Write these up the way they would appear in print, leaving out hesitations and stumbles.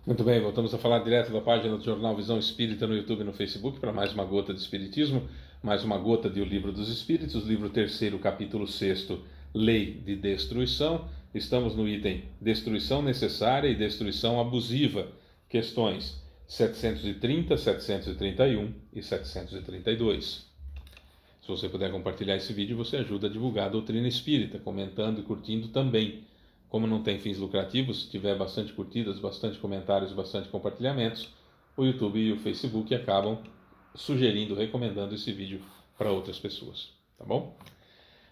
Muito bem, voltamos a falar direto da página do Jornal Visão Espírita no YouTube e no Facebook para mais uma gota de Espiritismo, mais uma gota de O Livro dos Espíritos, livro terceiro, capítulo 6º, Lei de Destruição. Estamos no item Destruição Necessária e Destruição Abusiva, questões 730, 731 e 732. Se você puder compartilhar esse vídeo, você ajuda a divulgar a doutrina espírita, comentando e curtindo também. Como não tem fins lucrativos, se tiver bastante curtidas, bastante comentários, bastante compartilhamentos, o YouTube e o Facebook acabam sugerindo, recomendando esse vídeo para outras pessoas. Tá bom?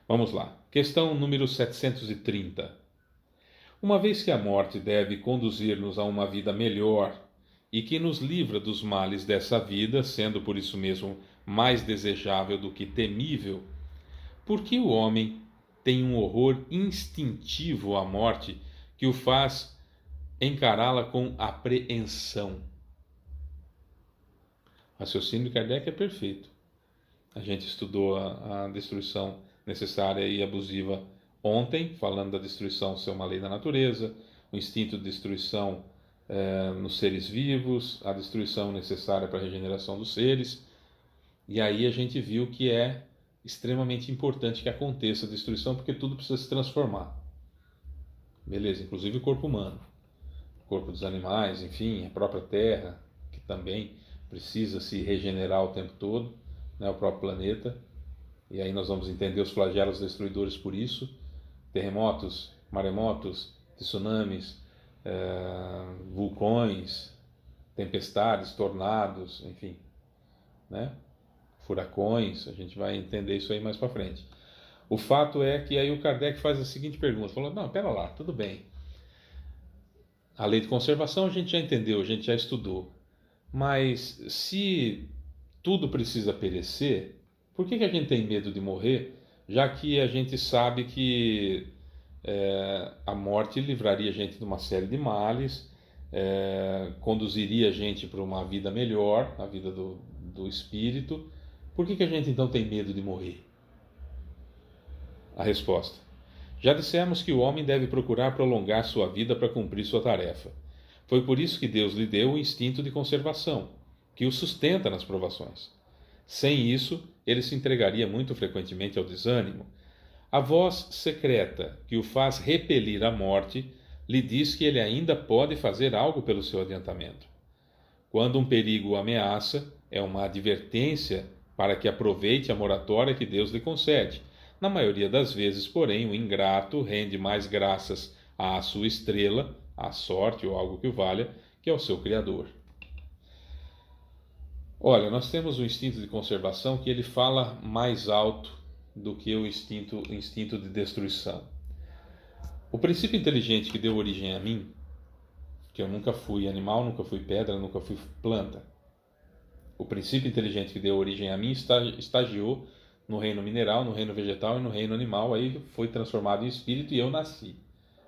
Vamos lá. Questão número 730. Uma vez que a morte deve conduzir-nos a uma vida melhor e que nos livra dos males dessa vida, sendo por isso mesmo mais desejável do que temível, por que o homem tem um horror instintivo à morte que o faz encará-la com apreensão? O raciocínio de Kardec é perfeito. A gente estudou a destruição necessária e abusiva ontem, falando da destruição ser uma lei da natureza, o instinto de destruição nos seres vivos, a destruição necessária para a regeneração dos seres. E aí a gente viu que é extremamente importante que aconteça a destruição, porque tudo precisa se transformar. Beleza, inclusive o corpo humano, o corpo dos animais, enfim, a própria Terra, que também precisa se regenerar o tempo todo, né, o próprio planeta. E aí nós vamos entender os flagelos destruidores por isso: terremotos, maremotos, tsunamis, vulcões, tempestades, tornados, enfim, né? Furacões. A gente vai entender isso aí mais para frente. O fato é que aí o Kardec faz a seguinte pergunta, falou: não, pera lá, tudo bem, a lei de conservação a gente já entendeu, a gente já estudou, mas se tudo precisa perecer, por que a gente tem medo de morrer, já que a gente sabe que a morte livraria a gente de uma série de males, conduziria a gente para uma vida melhor, a vida do espírito? Por que a gente então tem medo de morrer? A resposta: já dissemos que o homem deve procurar prolongar sua vida para cumprir sua tarefa. Foi por isso que Deus lhe deu o instinto de conservação, que o sustenta nas provações. Sem isso, ele se entregaria muito frequentemente ao desânimo. A voz secreta, que o faz repelir a morte, lhe diz que ele ainda pode fazer algo pelo seu adiantamento. Quando um perigo o ameaça, é uma advertência para que aproveite a moratória que Deus lhe concede. Na maioria das vezes, porém, o ingrato rende mais graças à sua estrela, à sorte ou algo que o valha, que ao seu Criador. Olha, nós temos o instinto de conservação que ele fala mais alto do que o instinto de destruição. O princípio inteligente que deu origem a mim, que eu nunca fui animal, nunca fui pedra, nunca fui planta. O princípio inteligente que deu origem a mim estagiou no reino mineral, no reino vegetal e no reino animal, aí foi transformado em espírito e eu nasci.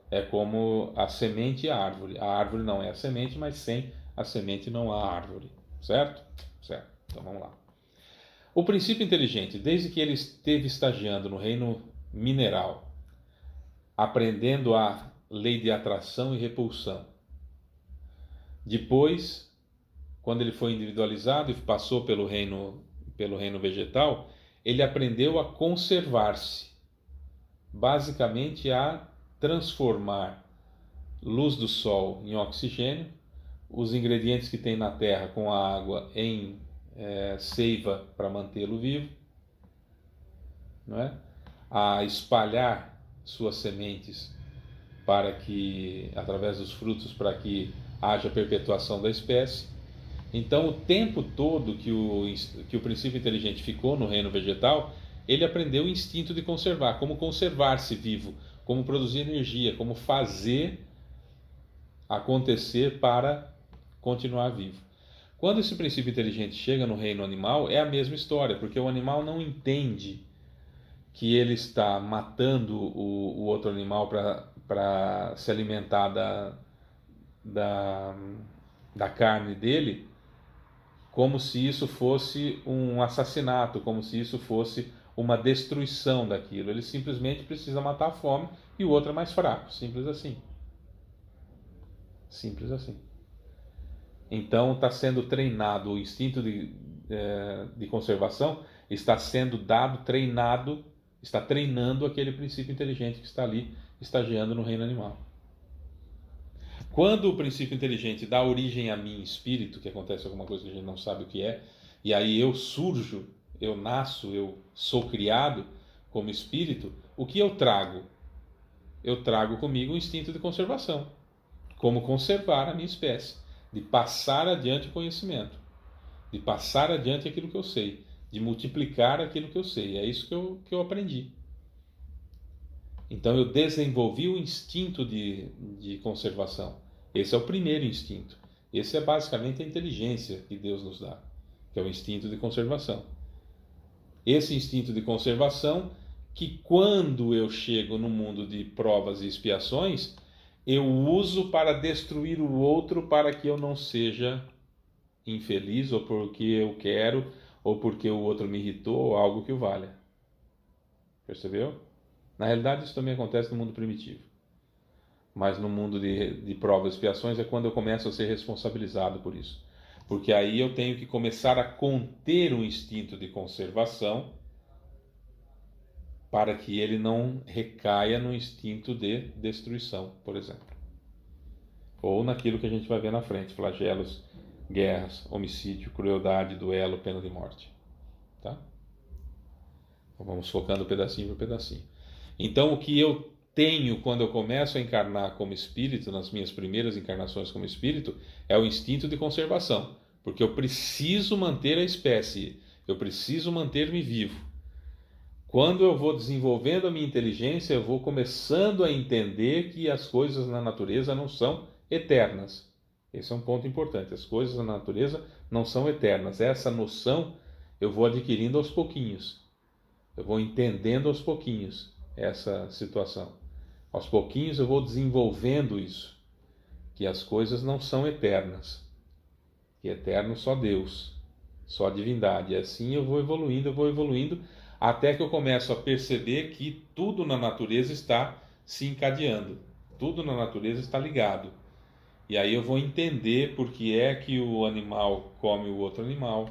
É como a semente e a árvore. A árvore não é a semente, mas sem a semente não há árvore. Certo? Certo. Então vamos lá. O princípio inteligente, desde que ele esteve estagiando no reino mineral, aprendendo a lei de atração e repulsão, depois, quando ele foi individualizado e passou pelo reino vegetal, ele aprendeu a conservar-se, basicamente a transformar luz do sol em oxigênio, os ingredientes que tem na terra com a água em seiva para mantê-lo vivo, não é? A espalhar suas sementes para que, através dos frutos, para que haja perpetuação da espécie. Então, o tempo todo que o princípio inteligente ficou no reino vegetal, ele aprendeu o instinto de conservar, como conservar-se vivo, como produzir energia, como fazer acontecer para continuar vivo. Quando esse princípio inteligente chega no reino animal, é a mesma história, porque o animal não entende que ele está matando o outro animal para se alimentar da carne dele, como se isso fosse um assassinato, como se isso fosse uma destruição daquilo. Ele simplesmente precisa matar a fome e o outro é mais fraco. Simples assim. Simples assim. Então está sendo treinado o instinto de conservação, está sendo dado, treinado, está treinando aquele princípio inteligente que está ali estagiando no reino animal. Quando o princípio inteligente dá origem a mim, espírito, que acontece alguma coisa que a gente não sabe o que é, e aí eu surjo, eu nasço, eu sou criado como espírito, o que eu trago? Eu trago comigo o instinto de conservação. Como conservar a minha espécie, de passar adiante o conhecimento, de passar adiante aquilo que eu sei, de multiplicar aquilo que eu sei. É isso que eu aprendi. Então eu desenvolvi o instinto de conservação. Esse é o primeiro instinto. Esse é basicamente a inteligência que Deus nos dá, que é o instinto de conservação. Esse instinto de conservação que quando eu chego no mundo de provas e expiações, eu uso para destruir o outro para que eu não seja infeliz, ou porque eu quero, ou porque o outro me irritou, ou algo que o valha. Percebeu? Na realidade, isso também acontece no mundo primitivo. Mas no mundo de provas e expiações é quando eu começo a ser responsabilizado por isso. Porque aí eu tenho que começar a conter o instinto de conservação para que ele não recaia no instinto de destruição, por exemplo. Ou naquilo que a gente vai ver na frente, flagelos, guerras, homicídio, crueldade, duelo, pena de morte. Tá? Então vamos focando pedacinho por pedacinho. Então o que eu tenho quando eu começo a encarnar como espírito, nas minhas primeiras encarnações como espírito, é o instinto de conservação, porque eu preciso manter a espécie, eu preciso manter-me vivo. Quando eu vou desenvolvendo a minha inteligência, eu vou começando a entender que as coisas na natureza não são eternas. Esse é um ponto importante. As coisas na natureza não são eternas. Essa noção eu vou adquirindo aos pouquinhos. Eu vou entendendo aos pouquinhos essa situação. Aos pouquinhos eu vou desenvolvendo isso. Que as coisas não são eternas. Que é eterno só Deus, só a divindade. E assim eu vou evoluindo, até que eu começo a perceber que tudo na natureza está se encadeando. Tudo na natureza está ligado. E aí eu vou entender por que é que o animal come o outro animal,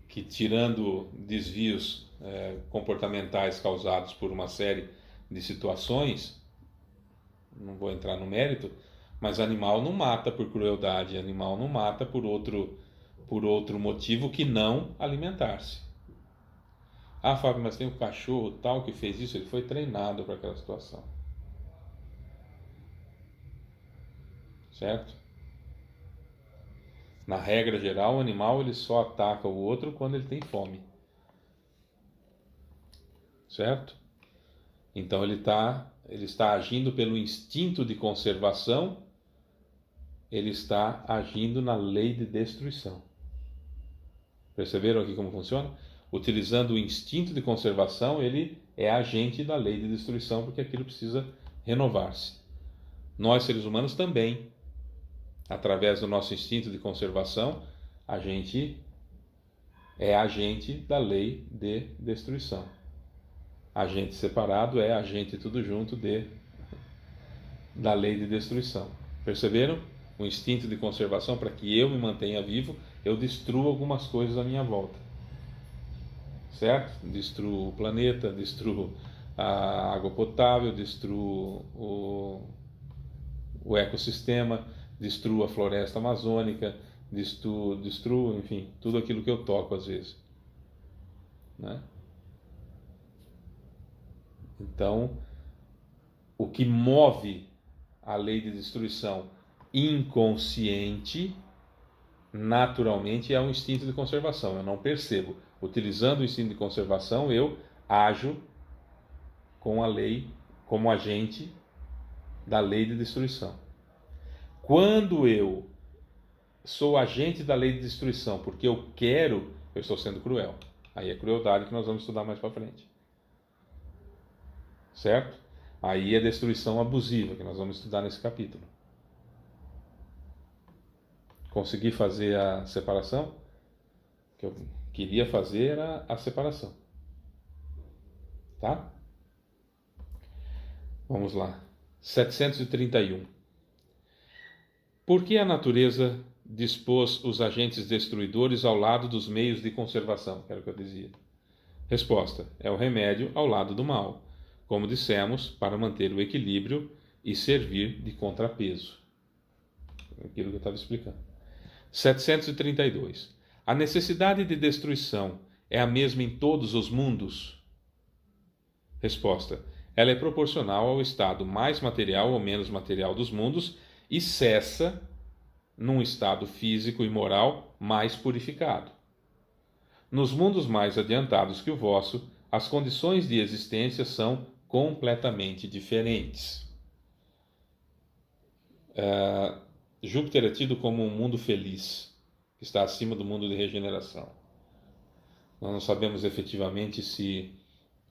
que tirando desvios comportamentais causados por uma série de situações, não vou entrar no mérito, mas animal não mata por crueldade, animal não mata por outro motivo que não alimentar-se. Ah, Fábio, mas tem um cachorro tal que fez isso, ele foi treinado para aquela situação. Certo? Na regra geral, o animal ele só ataca o outro quando ele tem fome. Certo? Então ele está agindo pelo instinto de conservação, ele está agindo na lei de destruição. Perceberam aqui como funciona? Utilizando o instinto de conservação, ele é agente da lei de destruição, porque aquilo precisa renovar-se. Nós, seres humanos, também, através do nosso instinto de conservação, a gente é agente da lei de destruição. Agente separado é agente tudo junto da lei de destruição. Perceberam? O instinto de conservação, para que eu me mantenha vivo, eu destruo algumas coisas à minha volta. Certo? Destruo o planeta, destruo a água potável, destruo o ecossistema, destruo a floresta amazônica, destruo, enfim, tudo aquilo que eu toco às vezes. Né? Então, o que move a lei de destruição inconsciente, naturalmente, é o instinto de conservação. Eu não percebo. Utilizando o instinto de conservação, eu ajo com a lei, como agente da lei de destruição. Quando eu sou agente da lei de destruição porque eu quero, eu estou sendo cruel. Aí é crueldade que nós vamos estudar mais para frente. Certo? Aí é destruição abusiva, que nós vamos estudar nesse capítulo. Consegui fazer a separação? O que eu queria fazer era a separação. Tá? Vamos lá. 731. Por que a natureza dispôs os agentes destruidores ao lado dos meios de conservação? Que era o que eu dizia. Resposta: é o remédio ao lado do mal, como dissemos, para manter o equilíbrio e servir de contrapeso. Aquilo que eu estava explicando. 732. A necessidade de destruição é a mesma em todos os mundos? Resposta: ela é proporcional ao estado mais material ou menos material dos mundos e cessa num estado físico e moral mais purificado. Nos mundos mais adiantados que o vosso, as condições de existência são completamente diferentes. Júpiter é tido como um mundo feliz, que está acima do mundo de regeneração. Nós não sabemos efetivamente se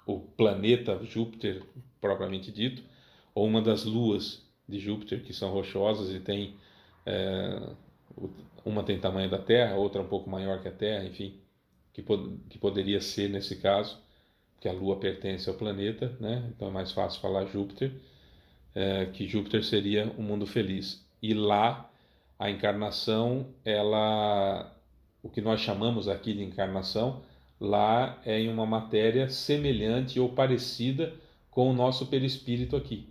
o planeta Júpiter, propriamente dito, ou uma das luas de Júpiter, que são rochosas e tem uma tem tamanho da Terra, outra um pouco maior que a Terra, enfim, que poderia ser nesse caso, que a Lua pertence ao planeta, né? Então é mais fácil falar Júpiter, que Júpiter seria um mundo feliz. E lá a encarnação, o que nós chamamos aqui de encarnação, lá é em uma matéria semelhante ou parecida com o nosso perispírito aqui.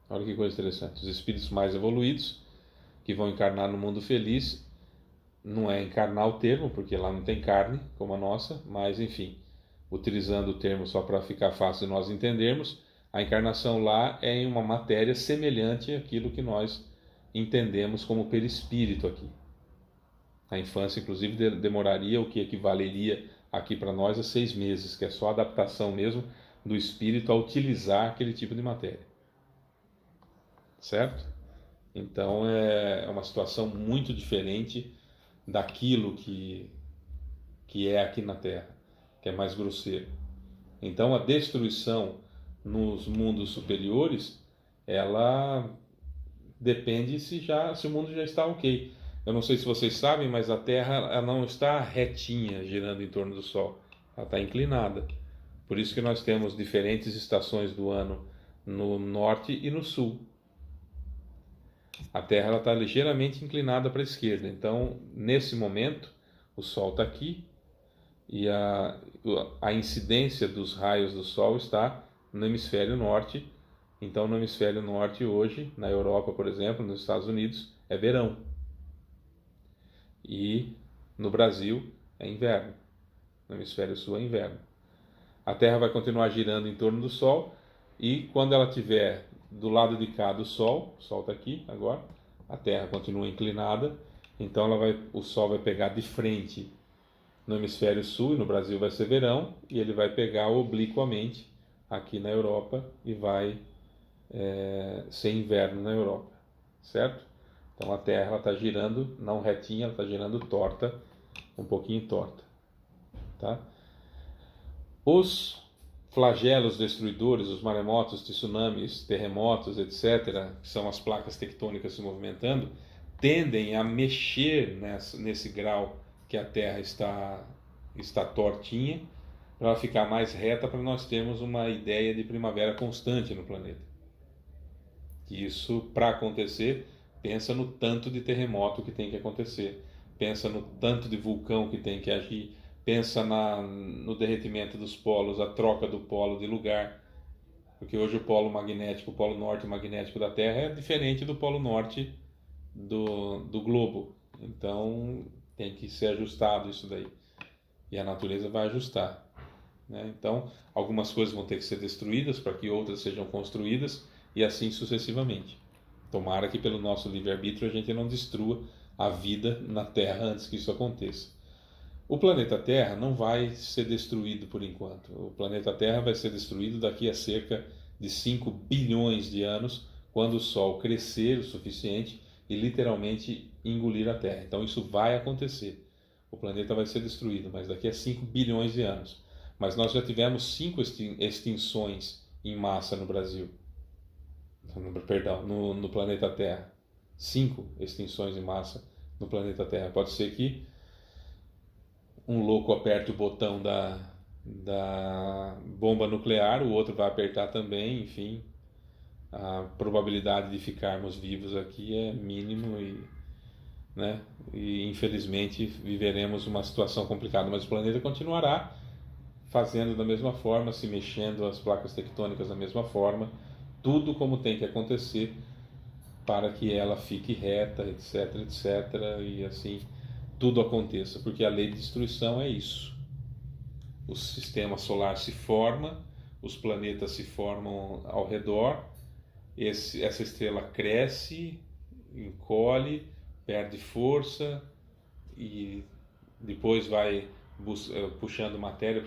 Olha que coisa interessante. Os espíritos mais evoluídos, que vão encarnar no mundo feliz, não é encarnar o termo, porque lá não tem carne como a nossa, mas enfim, utilizando o termo só para ficar fácil de nós entendermos, a encarnação lá é em uma matéria semelhante àquilo que nós entendemos como perispírito aqui. A infância, inclusive, demoraria o que equivaleria aqui para nós a 6 meses, que é só a adaptação mesmo do espírito a utilizar aquele tipo de matéria. Certo? Então é uma situação muito diferente daquilo que é aqui na Terra, que é mais grosseiro. Então a destruição nos mundos superiores, ela depende se o mundo já está ok. Eu não sei se vocês sabem, mas a Terra ela não está retinha girando em torno do Sol, ela está inclinada. Por isso que nós temos diferentes estações do ano no norte e no sul. A Terra está ligeiramente inclinada para a esquerda. Então, nesse momento, o Sol está aqui e a incidência dos raios do Sol está no hemisfério norte. Então, no hemisfério norte hoje, na Europa, por exemplo, nos Estados Unidos, é verão. E no Brasil é inverno. No hemisfério sul é inverno. A Terra vai continuar girando em torno do Sol e quando ela estiver do lado de cá do Sol, o Sol está aqui agora, a Terra continua inclinada, então o Sol vai pegar de frente no hemisfério sul, e no Brasil vai ser verão, e ele vai pegar obliquamente aqui na Europa e vai ser inverno na Europa, certo? Então a Terra está girando, não retinha, ela está girando torta, um pouquinho torta, tá? Os flagelos destruidores, os maremotos, tsunamis, terremotos, etc., que são as placas tectônicas se movimentando, tendem a mexer nesse grau que a Terra está tortinha, para ela ficar mais reta, para nós termos uma ideia de primavera constante no planeta. Isso, para acontecer, pensa no tanto de terremoto que tem que acontecer, pensa no tanto de vulcão que tem que agir, pensa no derretimento dos polos, a troca do polo de lugar, porque hoje o polo magnético, o polo norte magnético da Terra é diferente do polo norte do globo, então tem que ser ajustado isso daí, e a natureza vai ajustar, né? Então algumas coisas vão ter que ser destruídas para que outras sejam construídas, e assim sucessivamente. Tomara que pelo nosso livre-arbítrio a gente não destrua a vida na Terra antes que isso aconteça. O planeta Terra não vai ser destruído por enquanto. O planeta Terra vai ser destruído daqui a cerca de 5 bilhões de anos, quando o Sol crescer o suficiente e literalmente engolir a Terra. Então isso vai acontecer. O planeta vai ser destruído, mas daqui a 5 bilhões de anos. Mas nós já tivemos 5 extinções em massa no Brasil. Perdão, no planeta Terra. 5 extinções em massa no planeta Terra. Pode ser que um louco aperte o botão da bomba nuclear, o outro vai apertar também, enfim. a probabilidade de ficarmos vivos aqui é mínimo né, e infelizmente viveremos uma situação complicada, mas o planeta continuará fazendo da mesma forma, se mexendo as placas tectônicas da mesma forma, tudo como tem que acontecer para que ela fique reta, etc, etc, e assim tudo aconteça, porque a lei de destruição é isso. O sistema solar se forma, os planetas se formam ao redor, essa estrela cresce, encolhe, perde força e depois vai puxando matéria,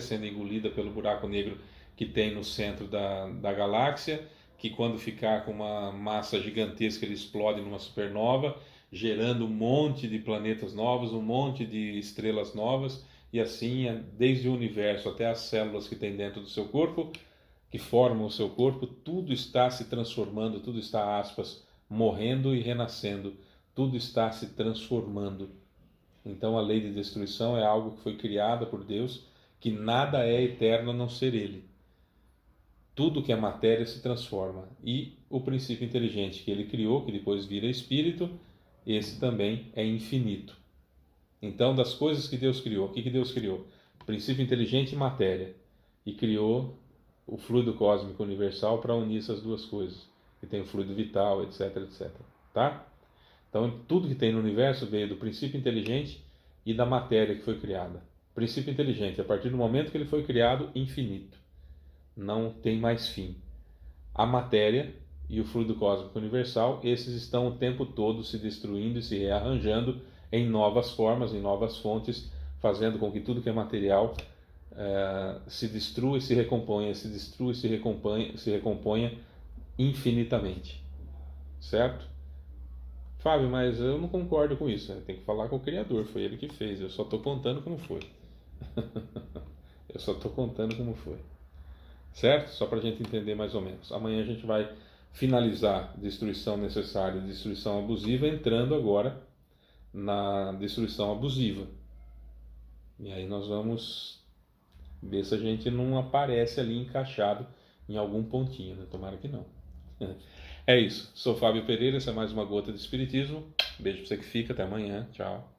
sendo engolida pelo buraco negro que tem no centro da galáxia, que quando ficar com uma massa gigantesca ele explode numa supernova, gerando um monte de planetas novos, um monte de estrelas novas, e assim, desde o universo até as células que tem dentro do seu corpo, que formam o seu corpo, tudo está se transformando, tudo está, aspas, morrendo e renascendo, tudo está se transformando. Então a lei de destruição é algo que foi criada por Deus, que nada é eterno a não ser Ele. Tudo que é matéria se transforma. E o princípio inteligente que Ele criou, que depois vira espírito, esse também é infinito. Então, das coisas que Deus criou, o que Deus criou? Princípio inteligente e matéria. E criou o fluido cósmico universal para unir essas duas coisas. Que tem o fluido vital, etc, etc. Tá? Então, tudo que tem no universo veio do princípio inteligente e da matéria que foi criada. Princípio inteligente, a partir do momento que ele foi criado, infinito. Não tem mais fim. A matéria e o fluido cósmico universal, esses estão o tempo todo se destruindo e se rearranjando em novas formas, em novas fontes, fazendo com que tudo que é material se destrua e se recomponha, se destrua e se recomponha infinitamente. Certo? Fábio, mas eu não concordo com isso. Tem que falar com o Criador, foi ele que fez. Eu só estou contando como foi. Eu só estou contando como foi. Certo? Só para a gente entender mais ou menos. Amanhã a gente vai finalizar destruição necessária e destruição abusiva, entrando agora na destruição abusiva. E aí nós vamos ver se a gente não aparece ali encaixado em algum pontinho, né? Tomara que não. É isso. Sou Fábio Pereira, essa é mais uma gota de Espiritismo. Beijo pra você que fica. Até amanhã. Tchau.